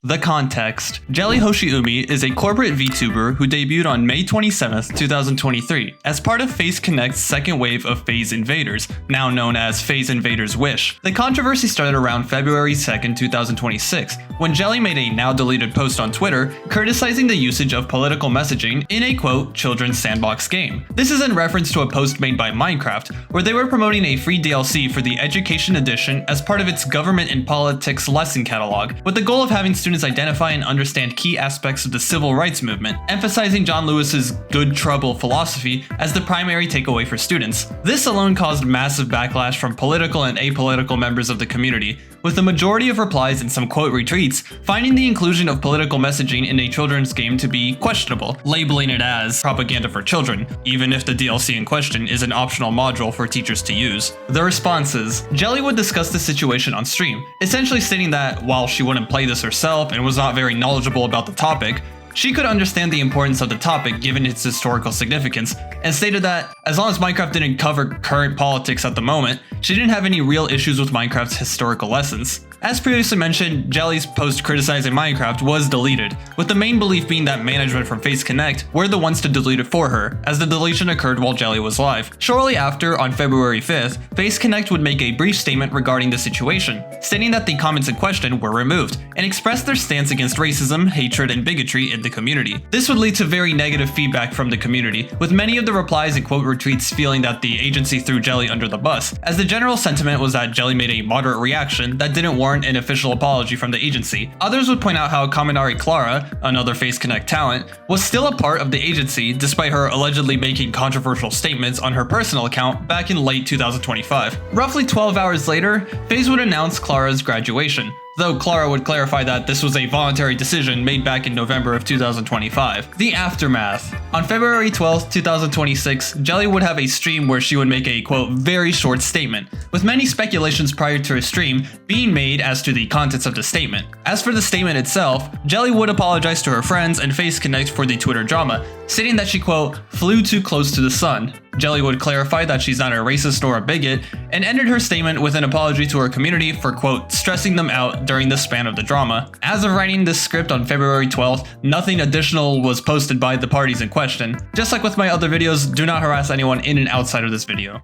The context. Jelly Hoshiumi is a corporate VTuber who debuted on May 27th, 2023 as part of FaZe Connect's second wave of FaZe Invaders, now known as FaZe Invaders Wish. The controversy started around February 2nd, 2026, when Jelly made a now deleted post on Twitter criticizing the usage of political messaging in a quote, children's sandbox game. This is in reference to a post made by Minecraft, where they were promoting a free DLC for the Education Edition as part of its Government and Politics lesson catalog, with the goal of having students identify and understand key aspects of the civil rights movement, emphasizing John Lewis's good trouble philosophy as the primary takeaway for students. This alone caused massive backlash from political and apolitical members of the community, with the majority of replies and some quote retweets finding the inclusion of political messaging in a children's game to be questionable, labeling it as propaganda for children, even if the DLC in question is an optional module for teachers to use. The responses. Jelly would discuss the situation on stream, essentially stating that while she wouldn't play this herself and was not very knowledgeable about the topic, she could understand the importance of the topic given its historical significance, and stated that as long as Minecraft didn't cover current politics at the moment, she didn't have any real issues with Minecraft's historical lessons. As previously mentioned, Jelly's post criticizing Minecraft was deleted, with the main belief being that management from FaZe Connect were the ones to delete it for her, as the deletion occurred while Jelly was live. Shortly after, on February 5th, FaZe Connect would make a brief statement regarding the situation, stating that the comments in question were removed, and expressed their stance against racism, hatred, and bigotry in the community. This would lead to very negative feedback from the community, with many of the replies and quote retweets feeling that the agency threw Jelly under the bus, as the general sentiment was that Jelly made a moderate reaction that didn't warrant an official apology from the agency. Others would point out how Kaminari Clara, another FaZe Connect talent, was still a part of the agency despite her allegedly making controversial statements on her personal account back in late 2025. Roughly 12 hours later, FaZe would announce Clara's graduation, though Clara would clarify that this was a voluntary decision made back in November of 2025. The aftermath. On February 12th, 2026, Jelly would have a stream where she would make a, quote, very short statement, with many speculations prior to her stream being made as to the contents of the statement. As for the statement itself, Jelly would apologize to her friends and FaZe Connect for the Twitter drama, stating that she, quote, flew too close to the sun. Jelly would clarify that she's not a racist or a bigot, and ended her statement with an apology to her community for, quote, stressing them out during the span of the drama. As of writing this script on February 12th, nothing additional was posted by the parties in question. Just like with my other videos, do not harass anyone in and outside of this video.